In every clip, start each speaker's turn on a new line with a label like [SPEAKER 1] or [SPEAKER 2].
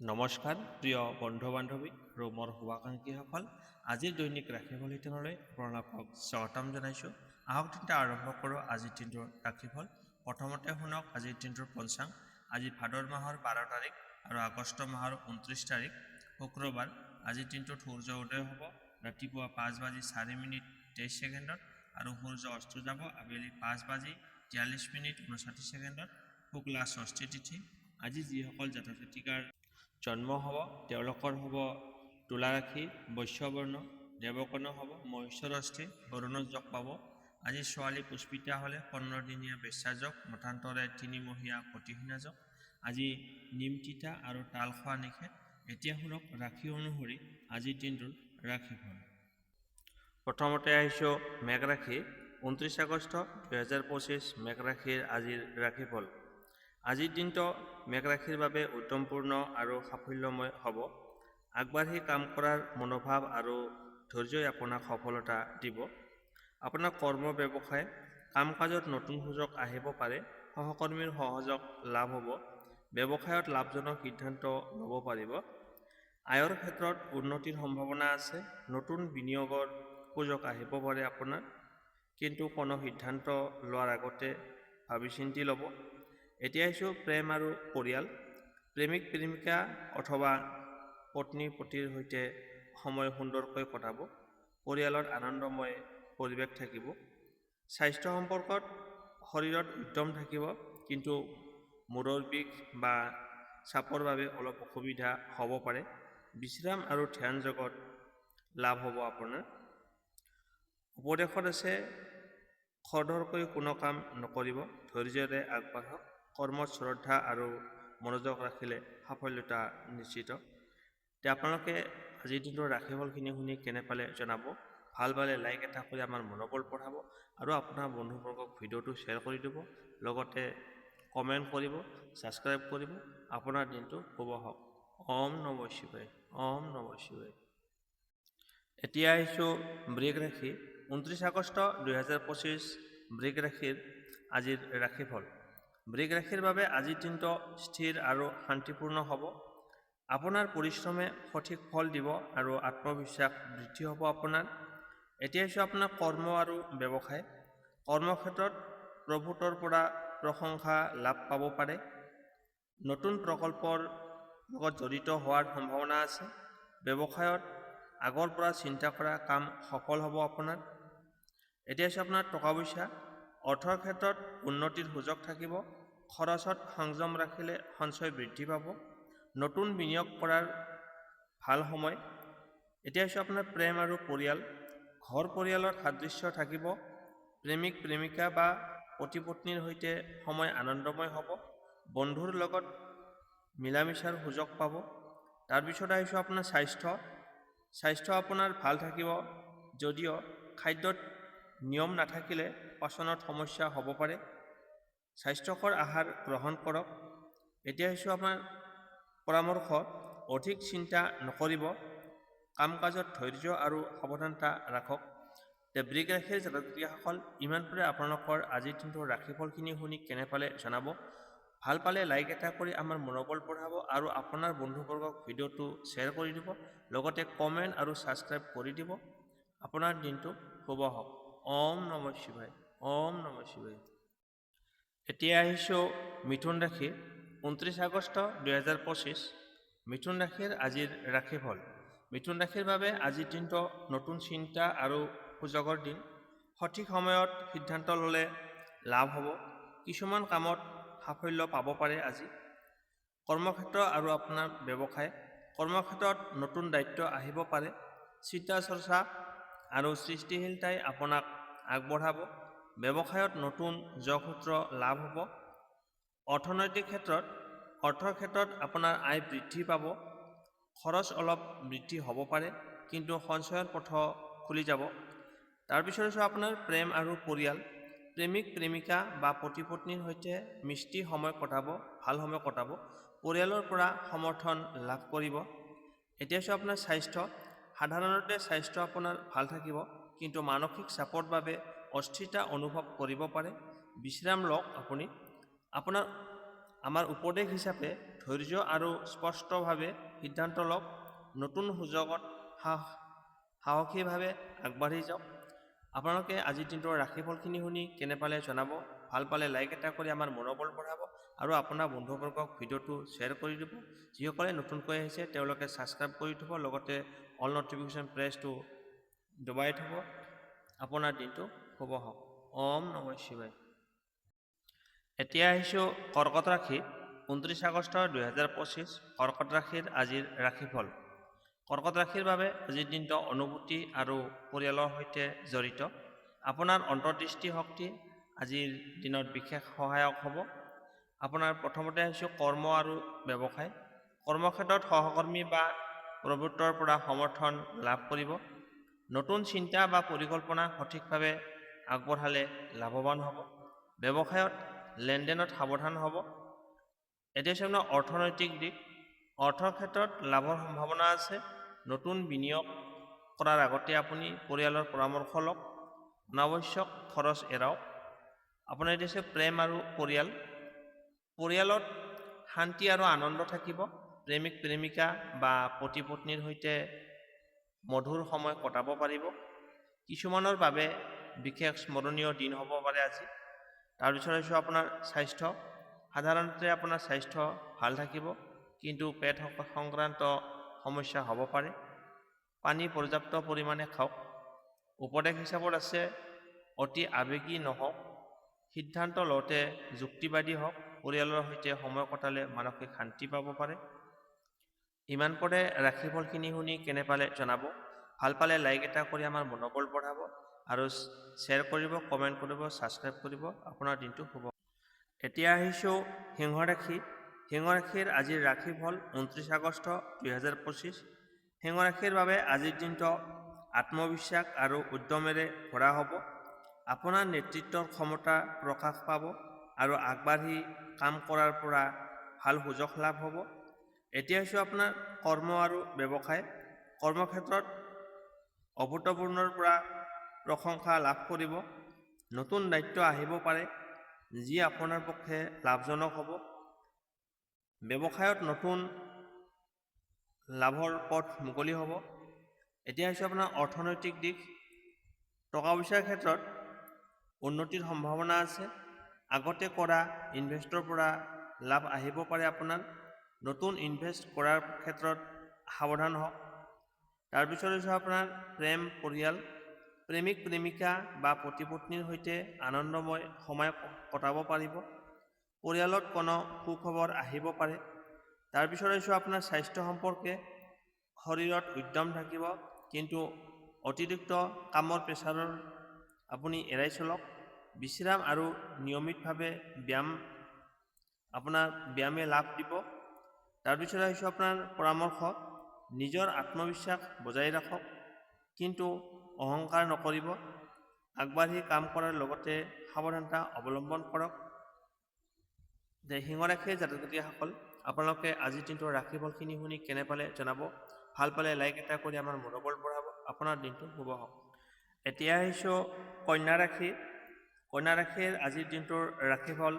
[SPEAKER 1] নমস্কাৰ প্ৰিয় বন্ধু বান্ধৱী আৰু মোৰ শুভাকাংক্ষীসকল। আজিৰ দৈনিক ৰাশিফল হিতনলৈ আপোনালোকক স্বাগতম জনাইছোঁ। আহক দিনটো আৰম্ভ কৰোঁ আজিৰ দিনটোৰ ৰাশিফল। প্ৰথমতে শুনক আজিৰ দিনটোৰ পঞ্চাং। আজি ভাদৰ মাহৰ 12 তাৰিখ আৰু আগষ্ট মাহৰ 29 তাৰিখ শুক্ৰবাৰ। আজিৰ দিনটোত সূৰ্য উদয় হ'ব ৰাতিপুৱা 5:04:23 আৰু সূৰ্য অস্ত যাব আবেলি 5:43:59 শুক্লা ষষ্ঠী তিথি। আজি যিসকল জাতক জাতিকাৰ জন্ম হ'ব তেওঁলোকৰ হ'ব তুলা ৰাশি, বৈশ্য বৰ্ণ, দেৱকৰ্ণ হ'ব মহিষৰ ৰাশি, বৰুণৰ যোগ পাব। আজি ছোৱালী পুষ্পিতা হ'লে 15 দিনীয়া বেশ্যা যোগ, মতান্তৰে 3 মহীয়া প্ৰতিহিনা যোগ। আজি নিম তিতা আৰু তাল খোৱা নিষেধ। এতিয়া শুনক ৰাশি অনুসৰি আজিৰ দিনটোৰ ৰাশিফল। প্ৰথমতে আহিছোঁ মেঘ ৰাশি। 29 আগষ্ট 2025 মেঘ ৰাশিৰ আজিৰ ৰাশিফল। আজিৰ দিনটো মেঘ ৰাশিৰ বাবে উত্তমপূৰ্ণ আৰু সাফল্যময় হ'ব। আগবাঢ়ি কাম কৰাৰ মনোভাৱ আৰু ধৈৰ্যই আপোনাক সফলতা দিব। আপোনাৰ কৰ্ম ব্যৱসায় কাম কাজত নতুন সুযোগ আহিব পাৰে। সহকৰ্মীৰ সহযোগ লাভ হ'ব। ব্যৱসায়ত লাভজনক সিদ্ধান্ত ল'ব পাৰিব। আয়ৰ ক্ষেত্ৰত উন্নতিৰ সম্ভাৱনা আছে। নতুন বিনিয়োগৰ সুযোগ আহিব পাৰে আপোনাৰ, কিন্তু কোনো সিদ্ধান্ত লোৱাৰ আগতে ভাবি চিন্তি ল'ব। এতিয়া আহিছোঁ প্ৰেম আৰু পৰিয়াল। প্ৰেমিক প্ৰেমিকা অথবা পত্নী পতিৰ সৈতে সময় সুন্দৰকৈ কটাব। পৰিয়ালত আনন্দময় পৰিৱেশ থাকিব। স্বাস্থ্য সম্পৰ্কত শৰীৰত উদ্যম থাকিব, কিন্তু মূৰৰ বিষ বা চাপৰ বাবে অলপ অসুবিধা হ'ব পাৰে। বিশ্ৰাম আৰু ধ্যান জগত লাভ হ'ব আপোনাৰ। উপদেশত আছে খৰধৰকৈ কোনো কাম নকৰিব, ধৈৰ্যৰে আগবাঢ়ক। কৰ্মত শ্ৰদ্ধা আৰু মনোযোগ ৰাখিলে সাফল্যতা নিশ্চিত। এতিয়া আপোনালোকে আজিৰ দিনটোৰ ৰাশিফলখিনি শুনি কেনে পালে জনাব। ভাল পালে লাইক এটা কৰি আমাৰ মনোবল বঢ়াব আৰু আপোনাৰ বন্ধুবৰ্গক ভিডিঅ'টো শ্বেয়াৰ কৰি দিব। লগতে কমেণ্ট কৰিব, ছাবস্ক্ৰাইব কৰিব। আপোনাৰ দিনটো শুভ হওক। ওম নমঃ শিৱায়, ওম নমঃ শিৱায়। এতিয়া আহিছোঁ বৃষ ৰাশি। 29 আগষ্ট 2025 বৃষ ৰাশিৰ আজিৰ ৰাশিফল। বৃষ ৰাশিৰ বাবে আজিৰ দিনটো স্থিৰ আৰু শান্তিপূৰ্ণ হ'ব। আপোনাৰ পৰিশ্ৰমে সঠিক ফল দিব আৰু আত্মবিশ্বাস বৃদ্ধি হ'ব আপোনাৰ। এতিয়া আহিছোঁ আপোনাৰ কৰ্ম আৰু ব্যৱসায়। কৰ্মক্ষেত্ৰত প্ৰভূতৰ পৰা প্ৰশংসা লাভ পাব পাৰে। নতুন প্ৰকল্পৰ লগত জড়িত হোৱাৰ সম্ভাৱনা আছে। ব্যৱসায়ত আগৰ পৰা চিন্তা কৰা কাম সফল হ'ব আপোনাৰ। এতিয়া আহিছোঁ আপোনাৰ টকা পইচা। অৰ্থৰ ক্ষেত্ৰত উন্নতিৰ সুযোগ থাকিব। খৰচত সংযম ৰাখিলে সঞ্চয় বৃদ্ধি পাব। নতুন বিনিয়োগ কৰাৰ ভাল সময়। এতিয়া আহিছোঁ আপোনাৰ প্ৰেম আৰু পৰিয়াল। ঘৰ পৰিয়ালৰ সাদৃশ্য থাকিব। প্ৰেমিক প্ৰেমিকা বা পতি পত্নীৰ সৈতে সময় আনন্দময় হ'ব। বন্ধুৰ লগত মিলা মিছাৰ সুযোগ পাব। তাৰপিছত আহিছোঁ আপোনাৰ স্বাস্থ্য আপোনাৰ ভাল থাকিব, যদিও খাদ্যত নিয়ম নাথাকিলে পাচনত সমস্যা হ'ব পাৰে। স্বাস্থ্যকৰ আহাৰ গ্ৰহণ কৰক। এতিয়া আহিছোঁ আপোনাৰ পৰামৰ্শ। অধিক চিন্তা নকৰিব। কাম কাজত ধৈৰ্য আৰু সাৱধানতা ৰাখক। বৃষ ৰাশিৰ জাতক জাতিকাসকল, ইমানপুৰে আপোনালোকৰ আজিৰ দিনটোৰ ৰাশিফলখিনি শুনি কেনে পালে জনাব। ভাল পালে লাইক এটা কৰি আমাৰ মনোবল বঢ়াব আৰু আপোনাৰ বন্ধুবৰ্গক ভিডিঅ'টো শ্বেয়াৰ কৰি দিব। লগতে কমেণ্ট আৰু ছাবস্ক্ৰাইব কৰি দিব। আপোনাৰ দিনটো শুভ হওক। ওম নমঃ শিৱায়, ওম নমঃ শিৱায়। এতিয়া আহিছোঁ মিথুন ৰাশি। 29 আগষ্ট 2025 মিথুন ৰাশিৰ আজিৰ ৰাশিফল। মিথুন ৰাশিৰ বাবে আজিৰ দিনটো নতুন চিন্তা আৰু সুযোগৰ দিন। সঠিক সময়ত সিদ্ধান্ত ল'লে লাভ হ'ব। কিছুমান কামত সাফল্য পাব পাৰে আজি। কৰ্মক্ষেত্ৰ আৰু আপোনাৰ ব্যৱসায়। কৰ্মক্ষেত্ৰত নতুন দায়িত্ব আহিব পাৰে। চিন্তা চৰ্চা আৰু সৃষ্টিশীলতাই আপোনাক আগবঢ়াব। ব্যৱসায়ত নতুন যোগসূত্ৰ লাভ হ'ব। অৰ্থনৈতিক ক্ষেত্ৰত অৰ্থৰ ক্ষেত্ৰত আপোনাৰ আয় বৃদ্ধি পাব। খৰচ অলপ বৃদ্ধি হ'ব পাৰে, কিন্তু সঞ্চয়ৰ পথ খুলি যাব। তাৰপিছত হৈছে আপোনাৰ প্ৰেম আৰু পৰিয়াল। প্ৰেমিক প্ৰেমিকা বা পতি পত্নীৰ সৈতে মিষ্টি সময় কটাব, ভাল সময় কটাব। পৰিয়ালৰ পৰা সমৰ্থন লাভ কৰিব। এতিয়া হৈছে আপোনাৰ স্বাস্থ্য। সাধাৰণতে স্বাস্থ্য আপোনাৰ ভাল থাকিব, কিন্তু মানসিক চাপৰ বাবে অস্থিৰতা অনুভৱ কৰিব পাৰে। বিশ্ৰাম লওক আপুনি। আমাৰ উপদেশ হিচাপে ধৈৰ্য আৰু স্পষ্টভাৱে সিদ্ধান্ত লওক। নতুন সুযোগত সাহসীভাৱে আগবাঢ়ি যাওক। আপোনালোকে আজিৰ দিনটোৰ ৰাশিফলখিনি শুনি কেনে পালে জনাব। ভাল পালে লাইক এটা কৰি আমাৰ মনোবল বঢ়াব আৰু আপোনাৰ বন্ধুবৰ্গক ভিডিঅ'টো শ্বেয়াৰ কৰি দিব। যিসকলে নতুনকৈ আহিছে তেওঁলোকে ছাবস্ক্ৰাইব কৰি থ'ব, লগতে অল নটিফিকেশ্যন প্ৰেছটো দবাই থ'ব। আপোনাৰ দিনটো শুভ হওক। ওম নমঃ শিৱায়। এতিয়া আহিছোঁ কৰ্কট ৰাশি। 29 আগষ্ট 2025 কৰ্কট ৰাশিৰ আজিৰ ৰাশিফল। কৰ্কট ৰাশিৰ বাবে আজিৰ দিনটো অনুভূতি আৰু পৰিয়ালৰ সৈতে জড়িত। আপোনাৰ অন্তৰ্দৃষ্টি শক্তি আজিৰ দিনত বিশেষ সহায়ক হ'ব। আপোনাৰ প্ৰথমতে আহিছোঁ কৰ্ম আৰু ব্যৱসায়। কৰ্মক্ষেত্ৰত সহকৰ্মী বা প্ৰভুত্বৰ পৰা সমৰ্থন লাভ কৰিব। নতুন চিন্তা বা পৰিকল্পনা সঠিকভাৱে আগবঢ়ালে লাভৱান হ'ব। ব্যৱসায়ত লেনদেনত সাৱধান হ'ব। এতিয়া হৈছে আপোনাৰ অৰ্থনৈতিক দিশ। অৰ্থৰ ক্ষেত্ৰত লাভৰ সম্ভাৱনা আছে। নতুন বিনিয়োগ কৰাৰ আগতে আপুনি পৰিয়ালৰ পৰামৰ্শ লওক। অনাৱশ্যক খৰচ এৰাওক। আপোনাৰ এতিয়া হৈছে প্ৰেম আৰু পৰিয়াল। পৰিয়ালত শান্তি আৰু আনন্দ থাকিব। প্ৰেমিক প্ৰেমিকা বা পতি পত্নীৰ সৈতে মধুৰ সময় কটাব পাৰিব। কিছুমানৰ বাবে বিশেষ স্মৰণীয় দিন হ'ব পাৰে আজি। তাৰপিছত হৈছে আপোনাৰ স্বাস্থ্য। সাধাৰণতে আপোনাৰ স্বাস্থ্য ভাল থাকিব, কিন্তু পেট সংক্ৰান্ত সমস্যা হ'ব পাৰে। পানী পৰ্যাপ্ত পৰিমাণে খাওক। উপদেশ হিচাপত আছে অতি আৱেগী নহওক। সিদ্ধান্ত লওঁতে যুক্তিবাদী হওক। পৰিয়ালৰ সৈতে সময় কটালে মানসিক শান্তি পাব পাৰে। ইমান পৰে ৰাশিফলখিনি শুনি কেনে পালে জনাব। ভাল পালে লাইক এটা কৰি আমাৰ মনোবল বঢ়াব আৰু শ্বেয়াৰ কৰিব, কমেণ্ট কৰিব, ছাবস্ক্ৰাইব কৰিব। আপোনাৰ দিনটো শুভ। এতিয়া আহিছোঁ সিংহ ৰাশি। সিংহ ৰাশিৰ আজিৰ ৰাশিফল 29 আগষ্ট 2025। সিংহ ৰাশিৰ বাবে আজিৰ দিনটো আত্মবিশ্বাস আৰু উদ্যমেৰে ভৰা হ'ব। আপোনাৰ নেতৃত্বৰ ক্ষমতা প্ৰকাশ পাব আৰু আগবাঢ়ি কাম কৰাৰ পৰা ভাল সুযোগ লাভ হ'ব। এতিয়া হৈছে আপোনাৰ কৰ্ম আৰু ব্যৱসায়। কৰ্মক্ষেত্ৰত অভূতপূৰ্ণৰ পৰা প্ৰশংসা লাভ কৰিব। নতুন দায়িত্ব আহিব পাৰে, যি আপোনাৰ পক্ষে লাভজনক হ'ব। ব্যৱসায়ত নতুন লাভৰ পথ মুকলি হ'ব। এতিয়া হৈছে আপোনাৰ অৰ্থনৈতিক দিশ। টকা পইচাৰ ক্ষেত্ৰত উন্নতিৰ সম্ভাৱনা আছে। আগতে কৰা ইনভেষ্টৰ পৰা লাভ আহিব পাৰে আপোনাৰ। নতুন ইনভেষ্ট কৰাৰ ক্ষেত্ৰত সাৱধান হওক। তাৰপিছত হৈছে আপোনাৰ প্ৰেম পৰিয়াল। প্ৰেমিক প্ৰেমিকা বা পতি পত্নীৰ সৈতে আনন্দময় সময় কটাব পাৰিব। পৰিয়ালত কোনো সুখবৰ আহিব পাৰে। তাৰপিছত হৈছে আপোনাৰ স্বাস্থ্য সম্পৰ্কে শৰীৰত উদ্যম থাকিব, কিন্তু অতিৰিক্ত কামৰ প্ৰেছাৰৰ আপুনি এৰাই চলক। বিশ্ৰাম আৰু নিয়মিতভাৱে ব্যায়ামে লাভ দিব। তাৰপিছত আহিছোঁ আপোনাৰ পৰামৰ্শ। নিজৰ আত্মবিশ্বাস বজাই ৰাখক, কিন্তু অহংকাৰ নকৰিব। আগবাঢ়ি কাম কৰাৰ লগতে সাৱধানতা অৱলম্বন কৰক। সিংহ ৰাশিৰ জাতক জাতিকাসকল, আপোনালোকে আজিৰ দিনটোৰ ৰাশিফলখিনি শুনি কেনে পালে জনাব। ভাল পালে লাইক এটা কৰি আমাৰ মনোবল বঢ়াব। আপোনাৰ দিনটো শুভ হওক। এতিয়া আহিছোঁ কন্যা ৰাশি। কন্যা ৰাশিৰ আজিৰ দিনটোৰ ৰাশিফল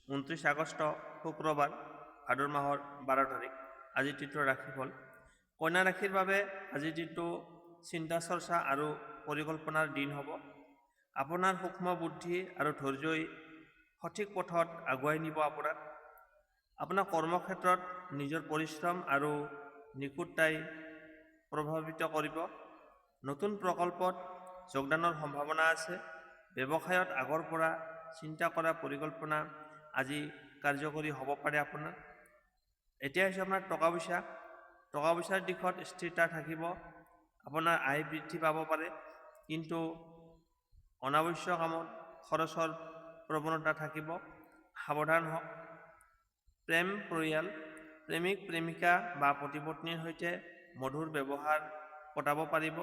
[SPEAKER 1] 29 আগষ্ট শুক্ৰবাৰ, ভাদৰ মাহৰ 12 তাৰিখ আজিৰ দিনটোৰ ৰাশিফল। কন্যা ৰাশিৰ বাবে আজিৰ দিনটো চিন্তা চৰ্চা আৰু পৰিকল্পনাৰ দিন হ'ব। আপোনাৰ সূক্ষ্ম বুদ্ধি আৰু ধৈৰ্যই সঠিক পথত আগুৱাই নিব আপোনাক। আপোনাৰ কৰ্মক্ষেত্ৰত নিজৰ পৰিশ্ৰম আৰু নিখুঁততাই প্ৰভাৱিত কৰিব। নতুন প্ৰকল্পত যোগদানৰ সম্ভাৱনা আছে। ব্যৱসায়ত আগৰ পৰা চিন্তা কৰা পৰিকল্পনা আজি কাৰ্যকৰী হ'ব পাৰে আপোনাৰ। এতিয়া হৈছে আপোনাৰ টকা পইচা। টকা পইচাৰ দিশত স্থিৰতা থাকিব। আপোনাৰ আয় বৃদ্ধি পাব পাৰে, কিন্তু অনাৱশ্যক কামত খৰচৰ প্ৰৱণতা থাকিব। সাৱধান হওক। প্ৰেম পৰিয়াল। প্ৰেমিক প্ৰেমিকা বা পতি পত্নীৰ সৈতে মধুৰ ব্যৱহাৰ কটাব পাৰিব।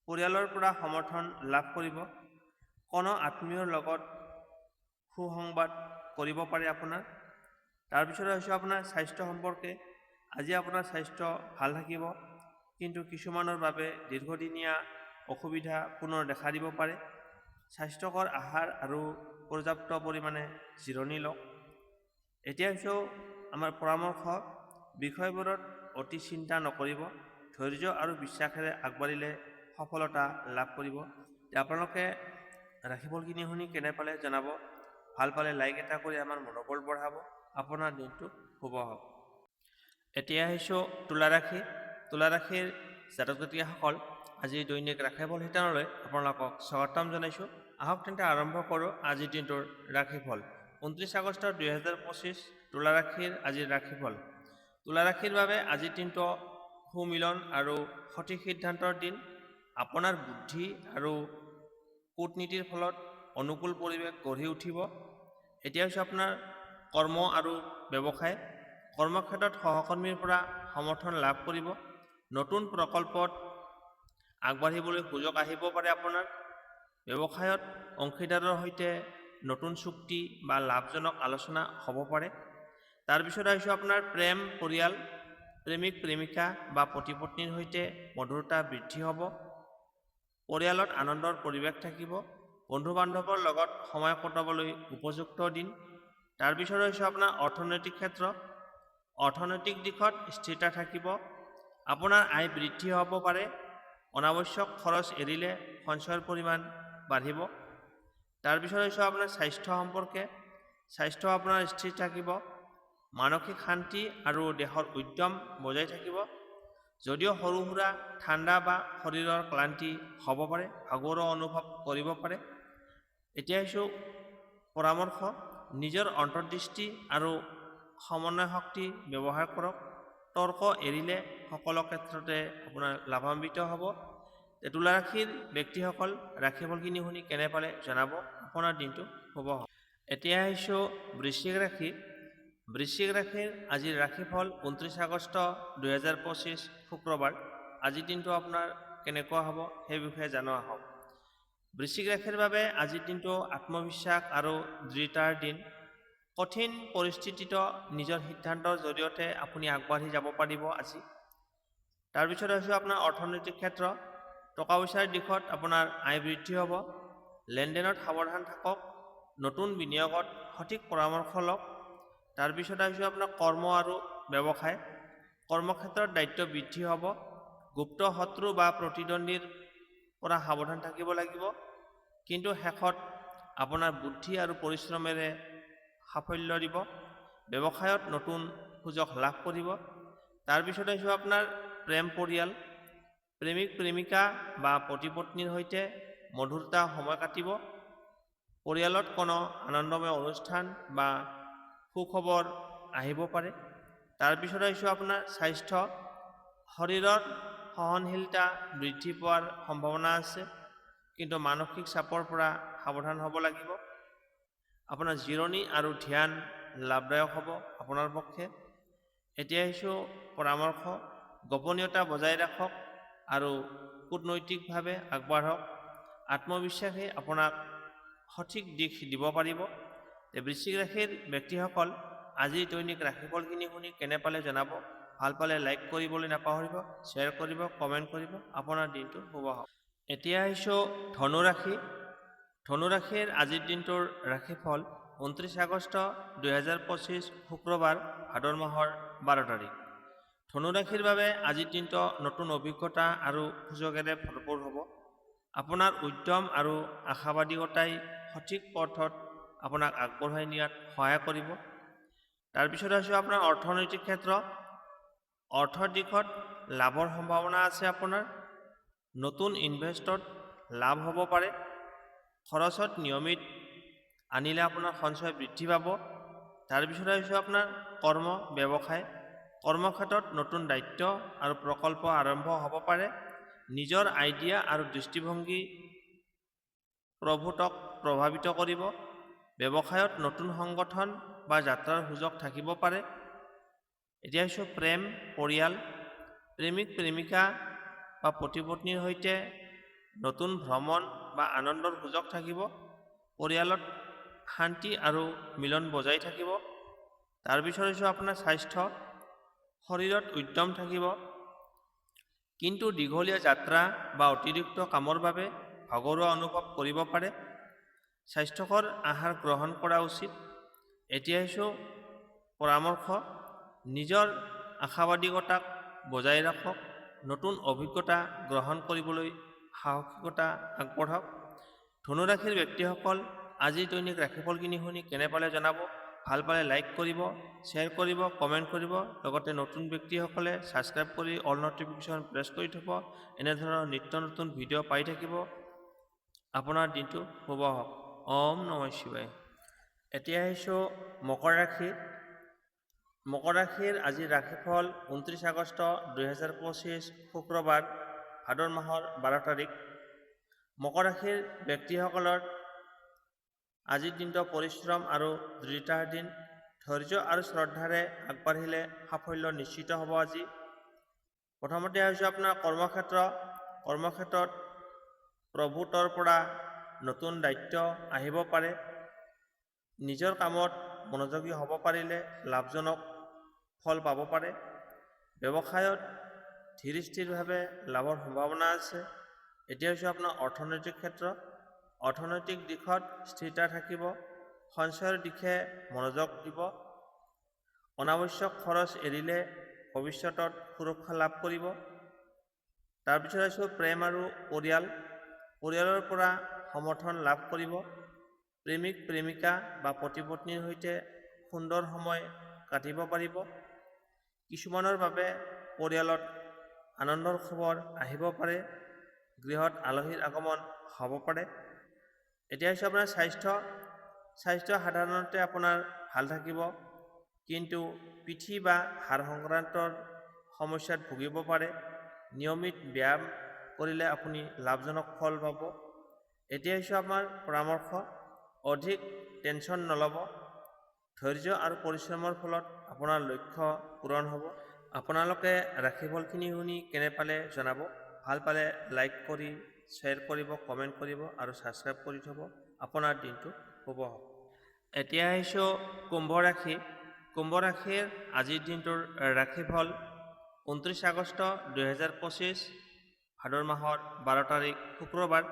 [SPEAKER 1] পৰিয়ালৰ পৰা সমৰ্থন লাভ কৰিব। কোনো আত্মীয়ৰ লগত সুসংবাদ কৰিব পাৰে আপোনাৰ। তাৰপিছত হৈছে আপোনাৰ স্বাস্থ্য সম্পৰ্কে। আজি আপোনাৰ স্বাস্থ্য ভাল থাকিব, কিন্তু কিছুমানৰ বাবে দীৰ্ঘদিনীয়া অসুবিধা পুনৰ দেখা দিব পাৰে। স্বাস্থ্যকৰ আহাৰ আৰু পৰ্যাপ্ত পৰিমাণে জিৰণি লওক। এতিয়া হৈছে আমাৰ পৰামৰ্শ, বিষয়বোৰত অতি চিন্তা নকৰিব, ধৈৰ্য আৰু বিশ্বাসেৰে আগবাঢ়িলে সফলতা লাভ কৰিব। আপোনালোকে ৰাশিফলখিনি শুনি কেনে পালে জনাব। ভাল পালে লাইক এটা কৰি আমাৰ মনোবল বঢ়াব। আপোনাৰ দিনটো শুভ হওক। এতিয়া আহিছোঁ তুলা ৰাশি। তুলা ৰাশিৰ জাতক জাতিকাসকল, আজি দৈনিক ৰাশিফল শিতানলৈ আপোনালোকক স্বাগতম জনাইছোঁ। আহক তেন্তে আৰম্ভ কৰোঁ আজিৰ দিনটোৰ ৰাশিফল। 29 আগষ্ট 2025 তুলা ৰাশিৰ আজিৰ ৰাশিফল। তুলা ৰাশিৰ বাবে আজিৰ দিনটো সুমিলন আৰু সঠিক সিদ্ধান্তৰ দিন। আপোনাৰ বুদ্ধি আৰু কূটনীতিৰ ফলত অনুকূল পৰিৱেশ গঢ়ি উঠিব। এতিয়া হৈছে আপোনাৰ কৰ্ম আৰু ব্যৱসায়। কৰ্মক্ষেত্ৰত সহকৰ্মীৰ পৰা সমৰ্থন লাভ কৰিব। নতুন প্ৰকল্পত আগবাঢ়িবলৈ সুযোগ আহিব পাৰে। আপোনাৰ ব্যৱসায়ত অংশীদাৰৰ সৈতে নতুন চুক্তি বা লাভজনক আলোচনা হ'ব পাৰে। তাৰপিছত আহিছোঁ আপোনাৰ প্ৰেম, পৰিয়াল, প্ৰেমিক প্ৰেমিকা বা পতি পত্নীৰ সৈতে মধুৰতা বৃদ্ধি হ'ব। পৰিয়ালত আনন্দৰ পৰিৱেশ থাকিব। বন্ধু বান্ধৱৰ লগত সময় কটাবলৈ উপযুক্ত দিন। তাৰপিছত হৈছে আপোনাৰ অৰ্থনৈতিক ক্ষেত্ৰ। অৰ্থনৈতিক দিশত স্থিৰতা থাকিব। আপোনাৰ আয় বৃদ্ধি হ'ব পাৰে। অনাৱশ্যক খৰচ এৰিলে সঞ্চয়ৰ পৰিমাণ বাঢ়িব। তাৰপিছত হৈছে আপোনাৰ স্বাস্থ্য সম্পৰ্কে। স্বাস্থ্য আপোনাৰ স্থিৰ থাকিব। মানসিক শান্তি আৰু দেহৰ উদ্যম বজাই থাকিব। যদিও সৰু সুৰা ঠাণ্ডা বা শৰীৰৰ ক্লান্তি হ'ব পাৰে, ভাগৰুৱা অনুভৱ কৰিব পাৰে। এতিয়া হৈছে পৰামৰ্শ, নিজৰ অন্তৰ্দৃষ্টি আৰু সমন্বয় শক্তি ব্যৱহাৰ কৰক। তৰ্ক এৰিলে সকলো ক্ষেত্ৰতে আপোনাৰ লাভান্বিত হ'ব। তুলা ৰাশিৰ ব্যক্তিসকল ৰাশিফলখিনি শুনি কেনে পালে জনাব। আপোনাৰ দিনটো শুভ হওক। এতিয়া আহিছোঁ বৃশ্চিক ৰাশি। বৃশ্চিক ৰাশিৰ আজিৰ ৰাশিফল 29 আগষ্ট 2025 শুক্ৰবাৰ। আজিৰ দিনটো আপোনাৰ কেনেকুৱা হ'ব সেই বিষয়ে জানো আহক। বৃশ্চিক ৰাশিৰ বাবে আজিৰ দিনটো আত্মবিশ্বাস আৰু দৃঢ়তাৰ দিন। কঠিন পৰিস্থিতিতো নিজৰ সিদ্ধান্তৰ জৰিয়তে আপুনি আগবাঢ়ি যাব পাৰিব আজি। তাৰপিছত হৈছে আপোনাৰ অৰ্থনৈতিক ক্ষেত্ৰ। টকা পইচাৰ দিশত আপোনাৰ আয় বৃদ্ধি হ'ব। লেনদেনত সাৱধান থাকক। নতুন বিনিয়োগত সঠিক পৰামৰ্শ লওক। তাৰপিছত আহিছোঁ আপোনাৰ কৰ্ম আৰু ব্যৱসায়। কৰ্মক্ষেত্ৰত দায়িত্ব বৃদ্ধি হ'ব। গুপ্ত শত্ৰু বা প্ৰতিদ্বন্দ্বীৰ পৰা সাৱধান থাকিব লাগিব। কিন্তু শেষত আপোনাৰ বুদ্ধি আৰু পৰিশ্ৰমেৰে সাফল্য দিব। ব্যৱসায়ত নতুন সুযোগ লাভ কৰিব। তাৰপিছত আহিছোঁ আপোনাৰ প্ৰেম, পৰিয়াল, প্ৰেমিক প্ৰেমিকা বা পতি পত্নীৰ সৈতে মধুৰতা সময় কাটিব। পৰিয়ালত কোনো আনন্দময় অনুষ্ঠান বা সুখবৰ আহিব পাৰে। তাৰপিছত আহিছোঁ আপোনাৰ স্বাস্থ্য। শৰীৰত সহনশীলতা বৃদ্ধি পোৱাৰ সম্ভাৱনা আছে, কিন্তু মানসিক চাপৰ পৰা সাৱধান হ'ব লাগিব। আপোনাৰ জিৰণি আৰু ধ্যান লাভদায়ক হ'ব আপোনাৰ পক্ষে। এতিয়া আহিছোঁ পৰামৰ্শ, গোপনীয়তা বজাই ৰাখক আৰু কূটনৈতিকভাৱে আগবাঢ়ক। আত্মবিশ্বাসে আপোনাক সঠিক দিশ দিব পাৰিব। বৃশ্চিক ৰাশিৰ ব্যক্তিসকল আজি দৈনিক ৰাশিফলখিনি শুনি কেনে পালে জনাব। ভাল পালে লাইক কৰিবলৈ নাপাহৰিব, শ্বেয়াৰ কৰিব, কমেণ্ট কৰিব। আপোনাৰ দিনটো শুভ হওক। এতিয়া আহিছোঁ ধনু ৰাশি। ধনু ৰাশিৰ আজিৰ দিনটোৰ ৰাশিফল 29 আগষ্ট 2025 শুক্ৰবাৰ, ভাদৰ মাহৰ 12 তাৰিখ। ধনু ৰাশিৰ বাবে আজিৰ দিনটো নতুন অভিজ্ঞতা আৰু সুযোগেৰে ভৰপূৰ হ'ব। আপোনাৰ উদ্যম আৰু আশাবাদীকতাই সঠিক পথত আপোনাক আগবঢ়াই নিয়াত সহায় কৰিব। তাৰপিছত আহিছোঁ আপোনাৰ অৰ্থনৈতিক ক্ষেত্ৰ। অৰ্থৰ দিশত লাভৰ সম্ভাৱনা আছে আপোনাৰ। নতুন ইনভেষ্টত লাভ হ'ব পাৰে। খৰচত নিয়মিত আনিলে আপোনাৰ সঞ্চয় বৃদ্ধি পাব। তাৰপিছত আহিছোঁ আপোনাৰ কৰ্ম, ব্যৱসায়। কৰ্মক্ষেত্ৰত নতুন দায়িত্ব আৰু প্ৰকল্প আৰম্ভ হ'ব পাৰে। নিজৰ আইডিয়া আৰু দৃষ্টিভংগী প্ৰভূতক প্ৰভাৱিত কৰিব। ব্যৱসায়ত নতুন সংগঠন বা যাত্ৰাৰ সুযোগ থাকিব পাৰে। এতিয়া আহিছোঁ প্ৰেম, পৰিয়াল, প্ৰেমিক প্ৰেমিকা বা পতি পত্নীৰ সৈতে নতুন ভ্ৰমণ বা আনন্দৰ সুযোগ থাকিব। পৰিয়ালত শান্তি আৰু মিলন বজাই থাকিব। তাৰপিছত হৈছে আপোনাৰ স্বাস্থ্য। শৰীৰত উদ্যম থাকিব, কিন্তু দীঘলীয়া যাত্ৰা বা অতিৰিক্ত কামৰ বাবে ভাগৰুৱা অনুভৱ কৰিব পাৰে। স্বাস্থ্যকৰ আহাৰ গ্ৰহণ কৰা উচিত। এতিয়া আহিছোঁ পৰামৰ্শ নিজৰ আশাবাদিকতাক বজাই ৰাখক, নতুন অভিজ্ঞতা গ্ৰহণ কৰিবলৈ সাহসিকতা আগবঢ়াওক। ধনুৰাশিৰ ব্যক্তিসকল আজি দৈনিক ৰাশিফলখিনি শুনি কেনে পালে জনাব। ভাল পালে লাইক কৰিব, শ্বেয়াৰ কৰিব, কমেণ্ট কৰিব। লগতে নতুন ব্যক্তিসকলে ছাবস্ক্ৰাইব কৰি অল নটিফিকেশ্যন প্ৰেছ কৰি থ'ব। এনেধৰণৰ নিত্য নতুন ভিডিঅ' পাই থাকিব। আপোনাৰ দিনটো শুভ হওক। ওম নমঃ শিৱায়। এতিয়া আহিছোঁ মকৰ ৰাশি। মকৰ ৰাশিৰ আজিৰ ৰাশিফল 29 আগষ্ট 2025 শুক্ৰবাৰ, ভাদৰ মাহৰ 12 তাৰিখ। মকৰ ৰাশিৰ ব্যক্তিসকলৰ আজিৰ দিনটো পৰিশ্ৰম আৰু দৃঢ়তাৰ দিন। ধৈৰ্য আৰু শ্ৰদ্ধাৰে আগবাঢ়িলে সাফল্য নিশ্চিত হ'ব আজি। প্ৰথমতে হৈছে আপোনাৰ কৰ্মক্ষেত্ৰত প্ৰভূতৰ পৰা নতুন দায়িত্ব আহিব পাৰে। নিজৰ কামত মনোযোগী হ'ব পাৰিলে লাভজনক ফল পাব পাৰে। ব্যৱসায়ত ধীৰ স্থিৰভাৱে লাভৰ সম্ভাৱনা আছে। এতিয়া হৈছে আপোনাৰ অৰ্থনৈতিক ক্ষেত্ৰ। অৰ্থনৈতিক দিশত স্থিৰতা থাকিব। সঞ্চয়ৰ দিশে মনোযোগ দিব। অনাৱশ্যক খৰচ এৰিলে ভৱিষ্যতত সুৰক্ষা লাভ কৰিব। তাৰপিছত আহিছোঁ প্ৰেম আৰু পৰিয়ালৰ পৰা সমৰ্থন লাভ কৰিব। প্ৰেমিক প্ৰেমিকা বা পতি পত্নীৰ সৈতে সুন্দৰ সময় কাটিব পাৰিব। কিছুমানৰ বাবে পৰিয়ালত আনন্দৰ খবৰ আহিব পাৰে। গৃহত আলহীৰ আগমন হ'ব পাৰে। এতিয়া হৈছে আপোনাৰ স্বাস্থ্য সাধাৰণতে আপোনাৰ ভাল থাকিব, কিন্তু পিঠি বা হাড় সংক্ৰান্তৰ সমস্যাত ভুগিব পাৰে। নিয়মিত ব্যায়াম কৰিলে আপুনি লাভজনক ফল পাব। এতিয়া হৈছে আপোনাৰ পৰামৰ্শ, অধিক টেনশ্যন নল'ব। ধৈৰ্য আৰু পৰিশ্ৰমৰ ফলত আপোনাৰ লক্ষ্য পূৰণ হ'ব। আপোনালোকে ৰাশিফলখিনি শুনি কেনে পালে জনাব। ভাল পালে লাইক কৰি, শ্বেয়াৰ কৰিব, কমেণ্ট কৰিব আৰু ছাবস্ক্ৰাইব কৰি থ'ব। আপোনাৰ দিনটো শুভ হওক। এতিয়া আহিছোঁ কুম্ভ ৰাশি। কুম্ভ ৰাশিৰ আজিৰ দিনটোৰ ৰাশিফল 29 আগষ্ট 2025 ভাদৰ মাহৰ 12 তাৰিখ শুক্ৰবাৰ।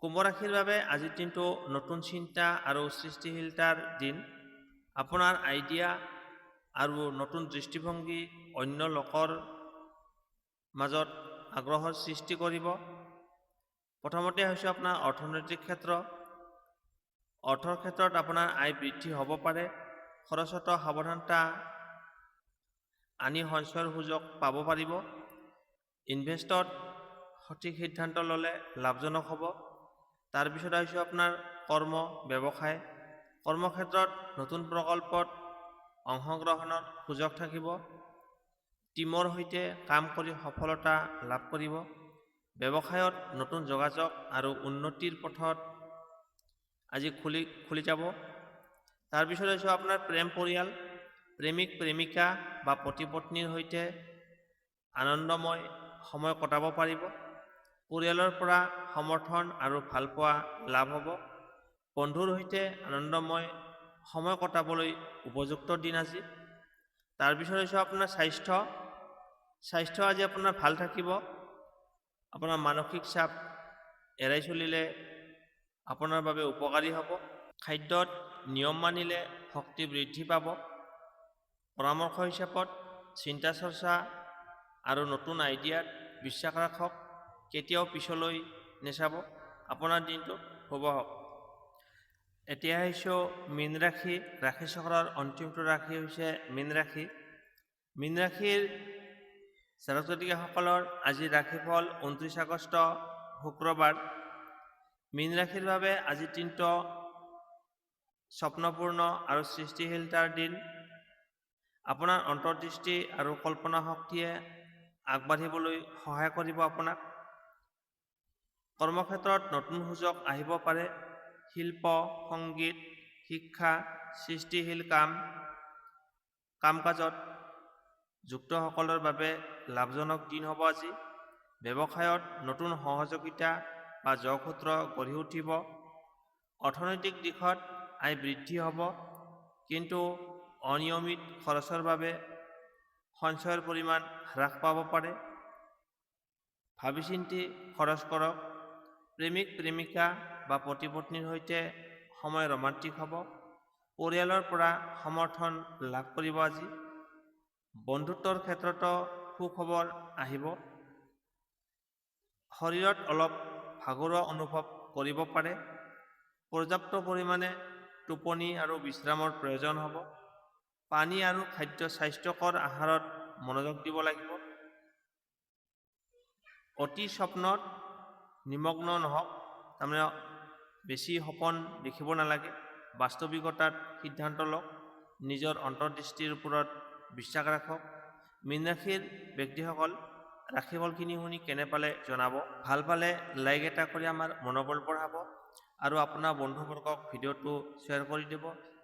[SPEAKER 1] কুম্ভ ৰাশিৰ বাবে আজিৰ দিনটো নতুন চিন্তা আৰু সৃষ্টিশীলতাৰ দিন। আপোনাৰ আইডিয়া আৰু নতুন দৃষ্টিভংগী অন্য লোকৰ মাজত আগ্ৰহৰ সৃষ্টি কৰিব। প্ৰথমতে হৈছে আপোনাৰ অৰ্থনৈতিক ক্ষেত্ৰ। অৰ্থৰ ক্ষেত্ৰত আপোনাৰ আয় বৃদ্ধি হ'ব পাৰে। খৰচত সাৱধানতা আনি সঞ্চয়ৰ সুযোগ পাব পাৰিব। ইনভেষ্টত সঠিক সিদ্ধান্ত ল'লে লাভজনক হ'ব। তাৰপিছত আহিছোঁ আপোনাৰ ব্যৱসায়। কৰ্মক্ষেত্ৰত নতুন প্ৰকল্পত অংশগ্ৰহণৰ সুযোগ থাকিব। টীমৰ সৈতে কাম কৰি সফলতা লাভ কৰিব। ব্যৱসায়ত নতুন যোগাযোগ আৰু উন্নতিৰ পথত আজি খুলি যাব। তাৰপিছত হৈছে আপোনাৰ প্ৰেমিক প্ৰেমিকা বা পতি পত্নীৰ সৈতে আনন্দময় সময় কটাব পাৰিব। পৰিয়ালৰ পৰা সমৰ্থন আৰু ভালপোৱা লাভ হ'ব। বন্ধুৰ সৈতে আনন্দময় সময় কটাবলৈ উপযুক্ত দিন আজি। তাৰপিছত হৈছে আপোনাৰ স্বাস্থ্য আজি আপোনাৰ ভাল থাকিব। আপোনাৰ মানসিক চাপ এৰাই চলিলে আপোনাৰ বাবে উপকাৰী হ'ব। খাদ্যত নিয়ম মানিলে শক্তি বৃদ্ধি পাব। পৰামৰ্শ হিচাপত চিন্তা চৰ্চা আৰু নতুন আইডিয়াত বিশ্বাস ৰাখক। কেতিয়াও পিছলৈ নেচাব। আপোনাৰ দিনটো শুভ হওক। এতিয়া আহিছোঁ মীন ৰাশি। ৰাশিচক্ৰৰ অন্তিমটো ৰাশি হৈছে মীন ৰাশি। মীন ৰাশিৰ জাতক জাতিকাসকলৰ আজি ৰাশিফল 29 আগষ্ট শুক্ৰবাৰ। মীন ৰাশিৰ বাবে আজিৰ দিনটো স্বপ্নপূৰ্ণ আৰু সৃষ্টিশীলতাৰ দিন। আপোনাৰ অন্তৰ্দৃষ্টি আৰু কল্পনা শক্তিয়ে আগবাঢ়িবলৈ সহায় কৰিব আপোনাক। কৰ্মক্ষেত্ৰত নতুন সুযোগ আহিব পাৰে। শিল্প, সংগীত, শিক্ষা, সৃষ্টিশীল কাম-কাজত যুক্তসকলৰ বাবে লাভজনক দিন হ'ব আজি। ব্যৱসায়ত নতুন সহযোগিতা বা যোগসূত্ৰ গঢ়ি উঠিব। অৰ্থনৈতিক দিশত আয় বৃদ্ধি হ'ব, কিন্তু অনিয়মিত খৰচৰ বাবে সঞ্চয়ৰ পৰিমাণ হ্ৰাস পাব পাৰে। ভাবি চিন্তি খৰচ কৰক। প্ৰেমিক প্ৰেমিকা বা পতি পত্নীৰ সৈতে সময় ৰোমান্টিক হ'ব। পৰিয়ালৰ পৰা সমৰ্থন লাভ কৰিব আজি। বন্ধুত্বৰ ক্ষেত্ৰতো সুখবৰ আহিব। শৰীৰত অলপ ভাগৰুৱা অনুভৱ কৰিব পাৰে। পৰ্যাপ্ত পৰিমাণে টোপনি আৰু বিশ্ৰামৰ প্ৰয়োজন হ'ব। পানী আৰু খাদ্য স্বাস্থ্যকৰ আহাৰত মনোযোগ দিব লাগিব। অতি স্বপ্নত নিমগ্ন নহওক, তাৰমানে বেছি সপোন দেখিব নালাগে। বাস্তৱিকতাত সিদ্ধান্ত লওক। নিজৰ অন্তৰ্দৃষ্টিৰ ওপৰত বিশ্বাস ৰাখক। মীন ৰাশিৰ ব্যক্তিসকল, ৰাশিফলখিনি শুনি কেনে পালে জনাব। ভাল পালে লাইক এটা কৰি আমাৰ মনোবল বঢ়াব আৰু আপোনাৰ বন্ধুবৰ্গক ভিডিঅ'টো শ্বেয়াৰ কৰি দিব।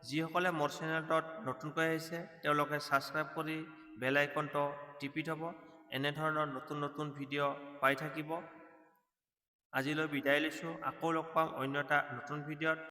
[SPEAKER 1] যিসকলে মোৰ চেনেলটোত নতুনকৈ আহিছে তেওঁলোকে ছাবস্ক্ৰাইব কৰি বেল আইকনটো টিপি থ'ব। এনেধৰণৰ নতুন নতুন ভিডিঅ' পাই থাকিব। আজিলৈ বিদায় লৈছোঁ। আকৌ লগ পাম অন্য এটা নতুন ভিডিঅ'ত।